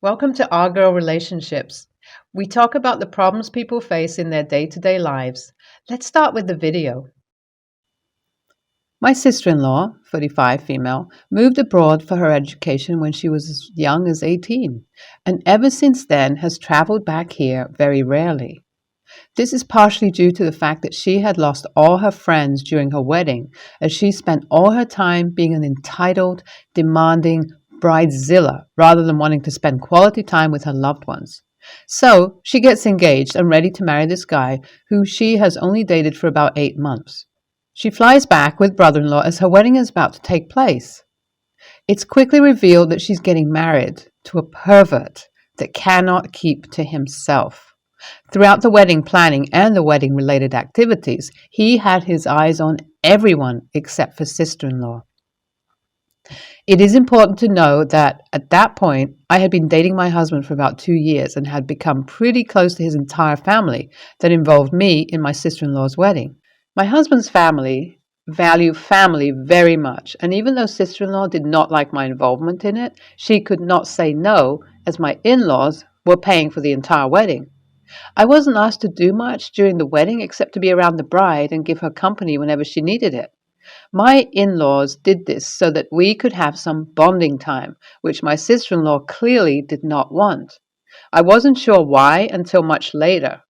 Welcome to Our Girl Relationships. We talk about the problems people face in their day-to-day lives. Let's start with the video. My sister-in-law, 45 female, moved abroad for her education when she was as young as 18, and ever since then has traveled back here very rarely. This is partially due to the fact that she had lost all her friends during her wedding, as she spent all her time being an entitled, demanding bridezilla rather than wanting to spend quality time with her loved ones. So she gets engaged and ready to marry this guy who she has only dated for about 8 months. She flies back with brother-in-law as her wedding is about to take place. It's quickly revealed that she's getting married to a pervert that cannot keep to himself. Throughout the wedding planning and the wedding-related activities, he had his eyes on everyone except for sister-in-law. It is important to know that at that point, I had been dating my husband for about 2 years and had become pretty close to his entire family that involved me in my sister-in-law's wedding. My husband's family value family very much, and even though sister-in-law did not like my involvement in it, she could not say no as my in-laws were paying for the entire wedding. I wasn't asked to do much during the wedding except to be around the bride and give her company whenever she needed it. My in-laws did this so that we could have some bonding time, which my sister-in-law clearly did not want. I wasn't sure why until much later.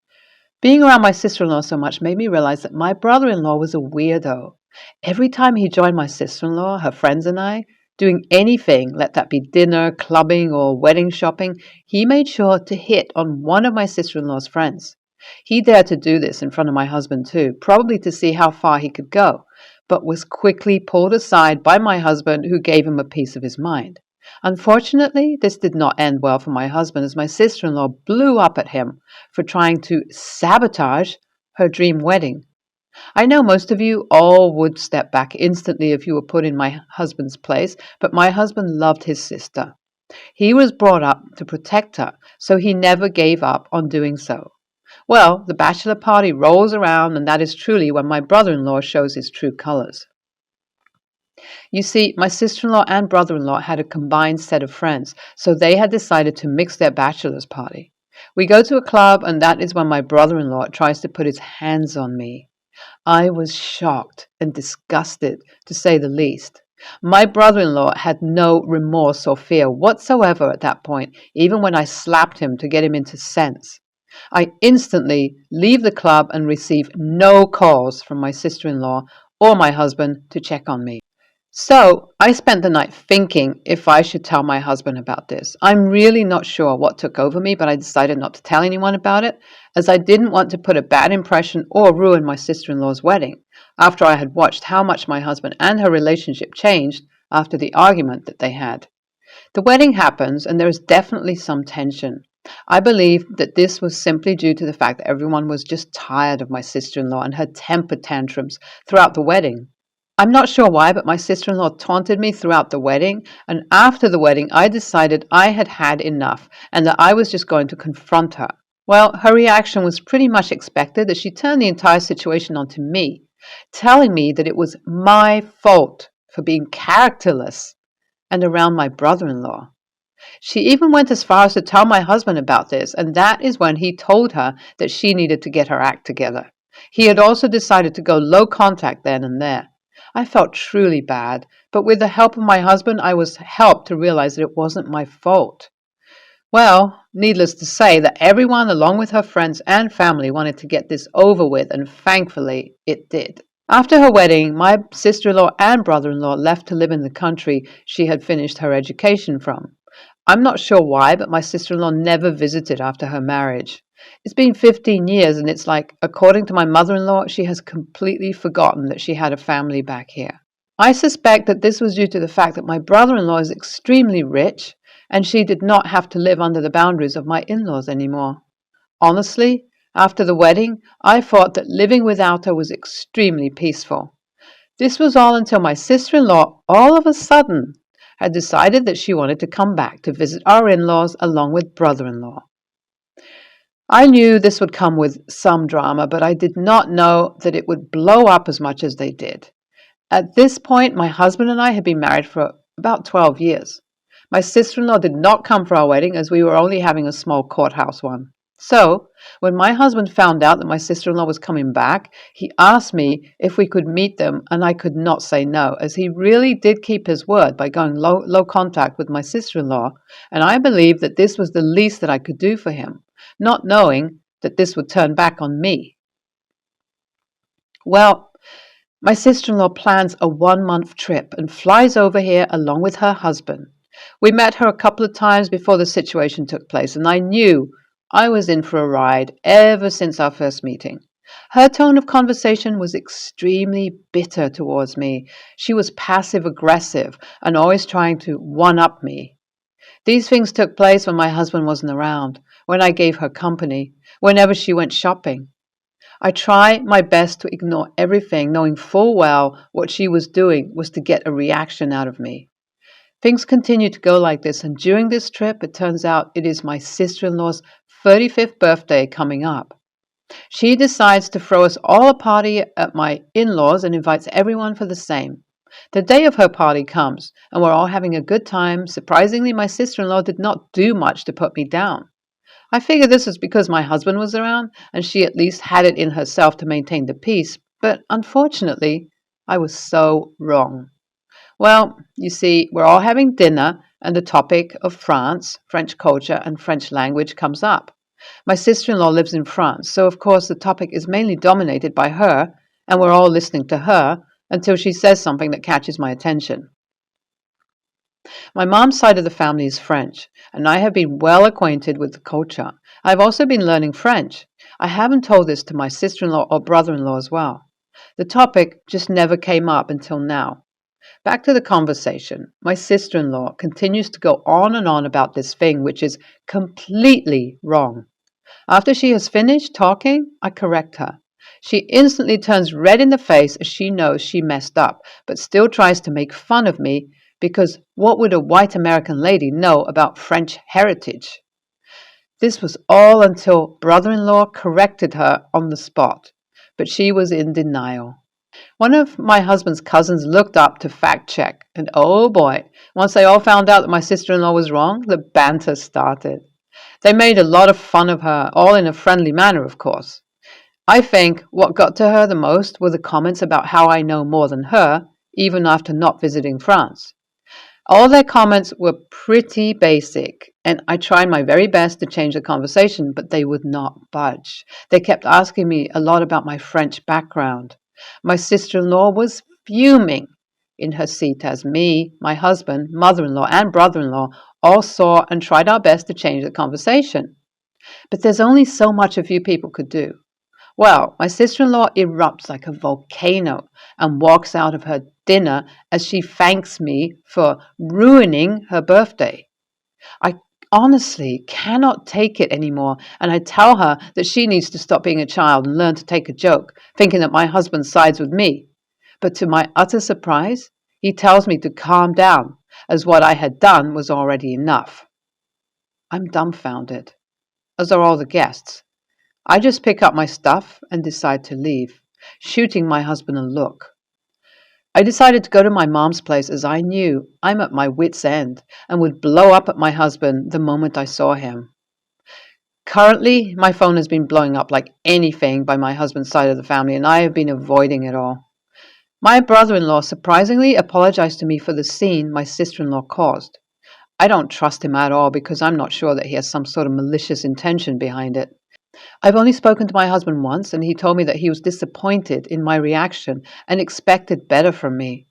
Being around my sister-in-law so much made me realize that my brother-in-law was a weirdo. Every time he joined my sister-in-law, her friends and I, doing anything, let that be dinner, clubbing, or wedding shopping, he made sure to hit on one of my sister-in-law's friends. He dared to do this in front of my husband too, probably to see how far he could go, but was quickly pulled aside by my husband, who gave him a piece of his mind. Unfortunately, this did not end well for my husband, as my sister-in-law blew up at him for trying to sabotage her dream wedding. I know most of you all would step back instantly if you were put in my husband's place, but my husband loved his sister. He was brought up to protect her, so he never gave up on doing so. Well, the bachelor party rolls around, and that is truly when my brother-in-law shows his true colors. You see, my sister-in-law and brother-in-law had a combined set of friends, so they had decided to mix their bachelor's party. We go to a club, and that is when my brother-in-law tries to put his hands on me. I was shocked and disgusted, to say the least. My brother-in-law had no remorse or fear whatsoever at that point, even when I slapped him to get him into sense. I instantly leave the club and receive no calls from my sister-in-law or my husband to check on me. So I spent the night thinking if I should tell my husband about this. I'm really not sure what took over me, but I decided not to tell anyone about it, as I didn't want to put a bad impression or ruin my sister-in-law's wedding, after I had watched how much my husband and her relationship changed after the argument that they had. The wedding happens, and there is definitely some tension. I believe that this was simply due to the fact that everyone was just tired of my sister-in-law and her temper tantrums throughout the wedding. I'm not sure why, but my sister-in-law taunted me throughout the wedding, and after the wedding I decided I had had enough and that I was just going to confront her. Well, her reaction was pretty much expected, as she turned the entire situation onto me, telling me that it was my fault for being characterless and around my brother-in-law. She even went as far as to tell my husband about this, and that is when he told her that she needed to get her act together. He had also decided to go low contact then and there. I felt truly bad, but with the help of my husband, I was helped to realize that it wasn't my fault. Well, needless to say that everyone, along with her friends and family, wanted to get this over with, and thankfully it did. After her wedding, my sister-in-law and brother-in-law left to live in the country she had finished her education from. I'm not sure why, but my sister-in-law never visited after her marriage. It's been 15 years, and it's like, according to my mother-in-law, she has completely forgotten that she had a family back here. I suspect that this was due to the fact that my brother-in-law is extremely rich, and she did not have to live under the boundaries of my in-laws anymore. Honestly, after the wedding, I thought that living without her was extremely peaceful. This was all until my sister-in-law, all of a sudden, had decided that she wanted to come back to visit our in-laws along with brother-in-law. I knew this would come with some drama, but I did not know that it would blow up as much as they did. At this point, my husband and I had been married for about 12 years. My sister-in-law did not come for our wedding as we were only having a small courthouse one. So, when my husband found out that my sister-in-law was coming back, he asked me if we could meet them, and I could not say no, as he really did keep his word by going low contact with my sister-in-law, and I believed that this was the least that I could do for him, not knowing that this would turn back on me. Well, my sister-in-law plans a 1-month trip and flies over here along with her husband. We met her a couple of times before the situation took place, and I knew I was in for a ride ever since our first meeting. Her tone of conversation was extremely bitter towards me. She was passive-aggressive and always trying to one-up me. These things took place when my husband wasn't around, when I gave her company, whenever she went shopping. I try my best to ignore everything, knowing full well what she was doing was to get a reaction out of me. Things continue to go like this, and during this trip, it turns out it is my sister-in-law's 35th birthday coming up. She decides to throw us all a party at my in-laws and invites everyone for the same. The day of her party comes, and we're all having a good time. Surprisingly, my sister-in-law did not do much to put me down. I figured this was because my husband was around, and she at least had it in herself to maintain the peace, but unfortunately, I was so wrong. Well, you see, we're all having dinner, and the topic of France, French culture, and French language comes up. My sister-in-law lives in France, so of course the topic is mainly dominated by her, and we're all listening to her until she says something that catches my attention. My mom's side of the family is French, and I have been well acquainted with the culture. I've also been learning French. I haven't told this to my sister-in-law or brother-in-law as well. The topic just never came up until now. Back to the conversation. My sister-in-law continues to go on and on about this thing, which is completely wrong. After she has finished talking, I correct her. She instantly turns red in the face as she knows she messed up, but still tries to make fun of me because what would a white American lady know about French heritage? This was all until brother-in-law corrected her on the spot, but she was in denial. One of my husband's cousins looked up to fact check, and oh boy, once they all found out that my sister-in-law was wrong, the banter started. They made a lot of fun of her, all in a friendly manner, of course. I think what got to her the most were the comments about how I know more than her, even after not visiting France. All their comments were pretty basic, and I tried my very best to change the conversation, but they would not budge. They kept asking me a lot about my French background. My sister-in-law was fuming in her seat as me, my husband, mother-in-law, and brother-in-law all saw and tried our best to change the conversation. But there's only so much a few people could do. Well, my sister-in-law erupts like a volcano and walks out of her dinner as she thanks me for ruining her birthday. I honestly cannot take it anymore, and I tell her that she needs to stop being a child and learn to take a joke, thinking that my husband sides with me. But to my utter surprise, he tells me to calm down, as what I had done was already enough. I'm dumbfounded, as are all the guests. I just pick up my stuff and decide to leave, shooting my husband a look. I decided to go to my mom's place as I knew I'm at my wit's end and would blow up at my husband the moment I saw him. Currently, my phone has been blowing up like anything by my husband's side of the family, and I have been avoiding it all. My brother-in-law surprisingly apologized to me for the scene my sister-in-law caused. I don't trust him at all because I'm not sure that he has some sort of malicious intention behind it. I've only spoken to my husband once, and he told me that he was disappointed in my reaction and expected better from me.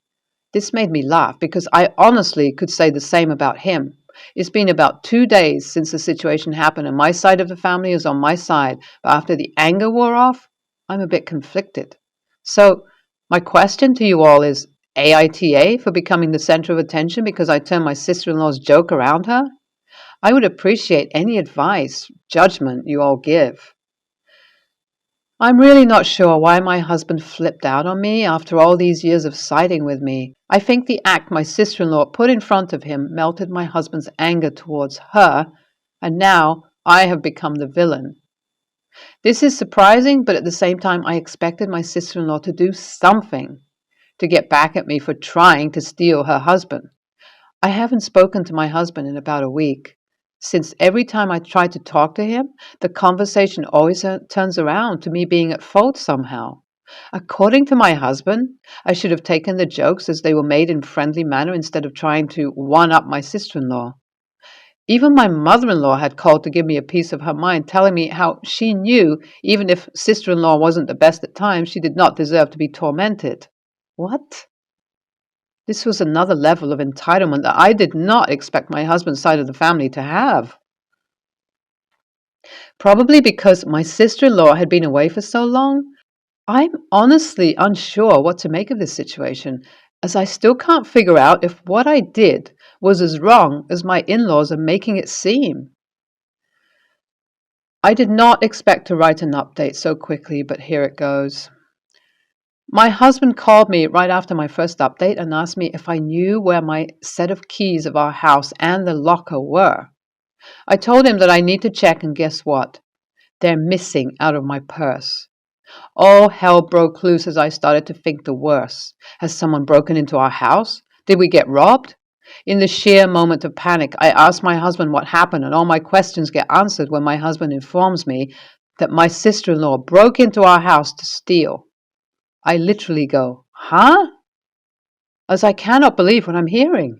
This made me laugh because I honestly could say the same about him. It's been about 2 days since the situation happened, and my side of the family is on my side, but after the anger wore off, I'm a bit conflicted. So, my question to you all is, AITA for becoming the center of attention because I turned my sister-in-law's joke around her? I would appreciate any advice, judgment you all give. I'm really not sure why my husband flipped out on me after all these years of siding with me. I think the act my sister-in-law put in front of him melted my husband's anger towards her, and now I have become the villain. This is surprising, but at the same time I expected my sister-in-law to do something to get back at me for trying to steal her husband. I haven't spoken to my husband in about a week, since every time I try to talk to him, the conversation always turns around to me being at fault somehow. According to my husband, I should have taken the jokes as they were made in friendly manner instead of trying to one-up my sister-in-law. Even my mother-in-law had called to give me a piece of her mind, telling me how she knew, even if sister-in-law wasn't the best at times, she did not deserve to be tormented. What? This was another level of entitlement that I did not expect my husband's side of the family to have. Probably because my sister-in-law had been away for so long, I'm honestly unsure what to make of this situation, as I still can't figure out if what I did was as wrong as my in-laws are making it seem. I did not expect to write an update so quickly, but here it goes. My husband called me right after my first update and asked me if I knew where my set of keys of our house and the locker were. I told him that I need to check, and guess what? They're missing out of my purse. All hell broke loose as I started to think the worst. Has someone broken into our house? Did we get robbed? In the sheer moment of panic, I asked my husband what happened, and all my questions get answered when my husband informs me that my sister-in-law broke into our house to steal. I literally go, huh? As I cannot believe what I'm hearing.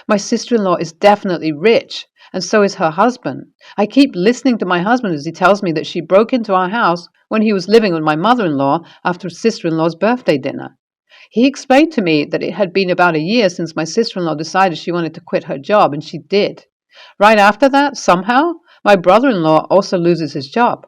My sister-in-law is definitely rich, and so is her husband. I keep listening to my husband as he tells me that she broke into our house when he was living with my mother-in-law after sister-in-law's birthday dinner. He explained to me that it had been about a year since my sister-in-law decided she wanted to quit her job, and she did. Right after that, somehow, my brother-in-law also loses his job.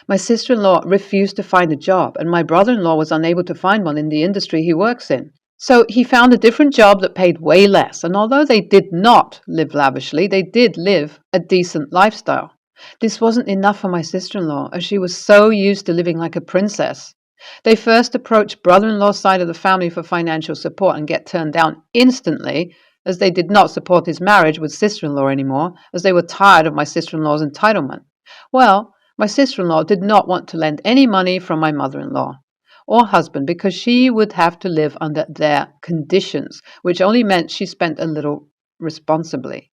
My sister-in-law refused to find a job, and my brother-in-law was unable to find one in the industry he works in. So he found a different job that paid way less, and although they did not live lavishly, they did live a decent lifestyle. This wasn't enough for my sister-in-law, as she was so used to living like a princess. They first approached brother-in-law's side of the family for financial support and get turned down instantly, as they did not support his marriage with sister-in-law anymore, as they were tired of my sister-in-law's entitlement. Well, my sister-in-law did not want to lend any money from my mother-in-law or husband because she would have to live under their conditions, which only meant she spent a little responsibly.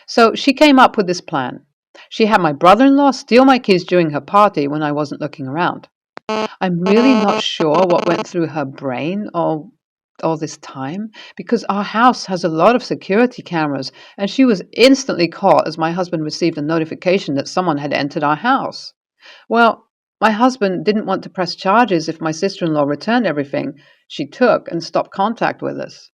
So she came up with this plan. She had my brother-in-law steal my keys during her party when I wasn't looking around. I'm really not sure what went through her brain all this time, because our house has a lot of security cameras, and she was instantly caught as my husband received a notification that someone had entered our house. Well, my husband didn't want to press charges if my sister-in-law returned everything she took and stopped contact with us.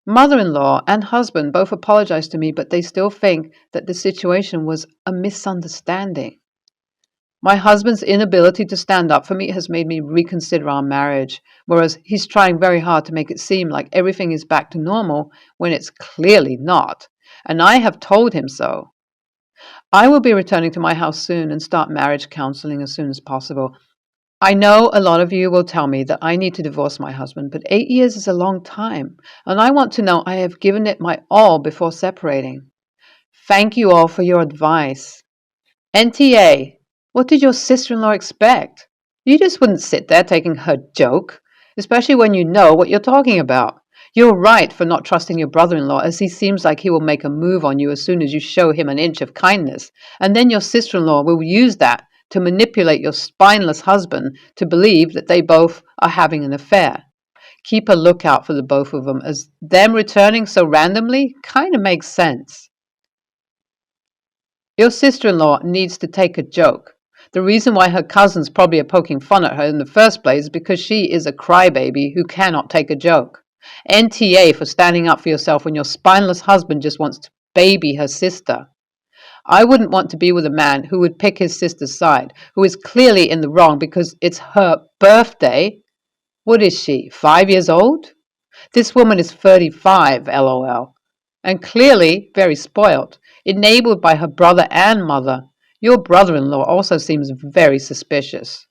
Mother-in-law and husband both apologized to me, but they still think that the situation was a misunderstanding. My husband's inability to stand up for me has made me reconsider our marriage, whereas he's trying very hard to make it seem like everything is back to normal when it's clearly not, and I have told him so. I will be returning to my house soon and start marriage counseling as soon as possible. I know a lot of you will tell me that I need to divorce my husband, but 8 years is a long time, and I want to know I have given it my all before separating. Thank you all for your advice. NTA, what did your sister-in-law expect? You just wouldn't sit there taking her joke, especially when you know what you're talking about. You're right for not trusting your brother-in-law, as he seems like he will make a move on you as soon as you show him an inch of kindness, and then your sister-in-law will use that to manipulate your spineless husband to believe that they both are having an affair. Keep a lookout for the both of them, as them returning so randomly kind of makes sense. Your sister-in-law needs to take a joke. The reason why her cousins probably are poking fun at her in the first place is because she is a crybaby who cannot take a joke. NTA for standing up for yourself when your spineless husband just wants to baby her sister. I wouldn't want to be with a man who would pick his sister's side, who is clearly in the wrong because it's her birthday. What is she, 5 years old? This woman is 35, LOL, and clearly very spoiled, enabled by her brother and mother. Your brother-in-law also seems very suspicious.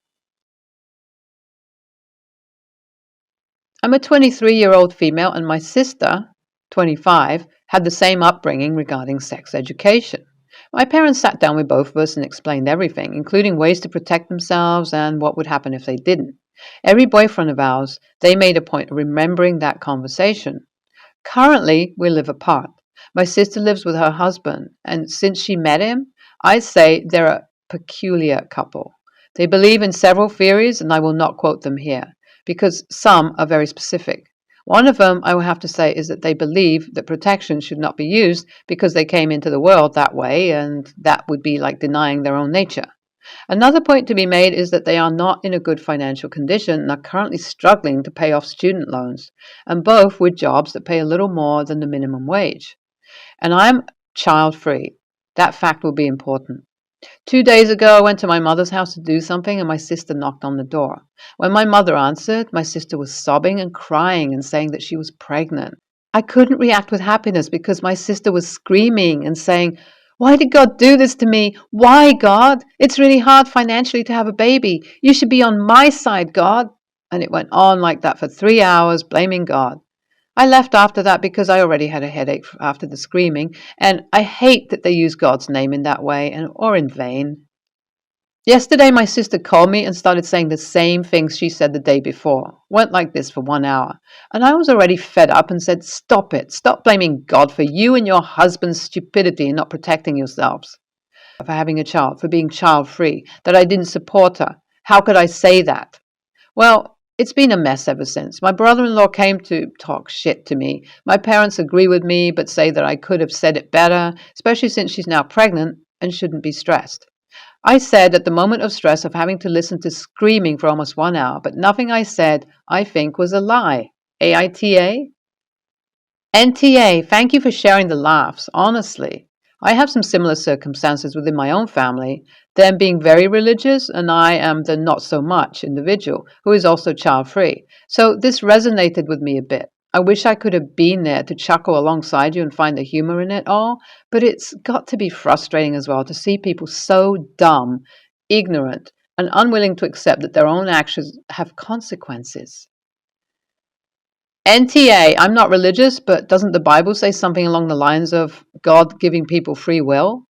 I'm a 23-year-old female, and my sister, 25, had the same upbringing regarding sex education. My parents sat down with both of us and explained everything, including ways to protect themselves and what would happen if they didn't. Every boyfriend of ours, they made a point of remembering that conversation. Currently, we live apart. My sister lives with her husband, and since she met him, I'd say they're a peculiar couple. They believe in several theories, and I will not quote them here, because some are very specific. One of them, I will have to say, is that they believe that protection should not be used because they came into the world that way, and that would be like denying their own nature. Another point to be made is that they are not in a good financial condition and are currently struggling to pay off student loans, and both with jobs that pay a little more than the minimum wage. And I'm child free. That fact will be important. 2 days ago, I went to my mother's house to do something, and my sister knocked on the door. When my mother answered, my sister was sobbing and crying and saying that she was pregnant. I couldn't react with happiness because my sister was screaming and saying, "Why did God do this to me? Why, God? It's really hard financially to have a baby. You should be on my side, God." And it went on like that for 3 hours, blaming God. I left after that because I already had a headache after the screaming, and I hate that they use God's name in that way or in vain. Yesterday, my sister called me and started saying the same things she said the day before. Went like this for 1 hour. And I was already fed up and said, "Stop it. Stop blaming God for you and your husband's stupidity in not protecting yourselves. For having a child, for being child free, that I didn't support her. How could I say that?" Well, it's been a mess ever since. My brother-in-law came to talk shit to me. My parents agree with me but say that I could have said it better, especially since she's now pregnant and shouldn't be stressed. I said at the moment of stress of having to listen to screaming for almost 1 hour, but nothing I said, I think, was a lie. AITA? NTA, thank you for sharing the laughs, honestly. I have some similar circumstances within my own family, them being very religious, and I am the not so much individual who is also child free. So this resonated with me a bit. I wish I could have been there to chuckle alongside you and find the humor in it all, but it's got to be frustrating as well to see people so dumb, ignorant, and unwilling to accept that their own actions have consequences. NTA, I'm not religious, but doesn't the Bible say something along the lines of God giving people free will?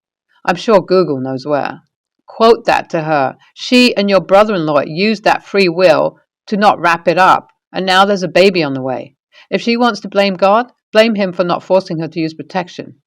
I'm sure Google knows where. Quote that to her. She and your brother-in-law used that free will to not wrap it up, and now there's a baby on the way. If she wants to blame God, blame him for not forcing her to use protection.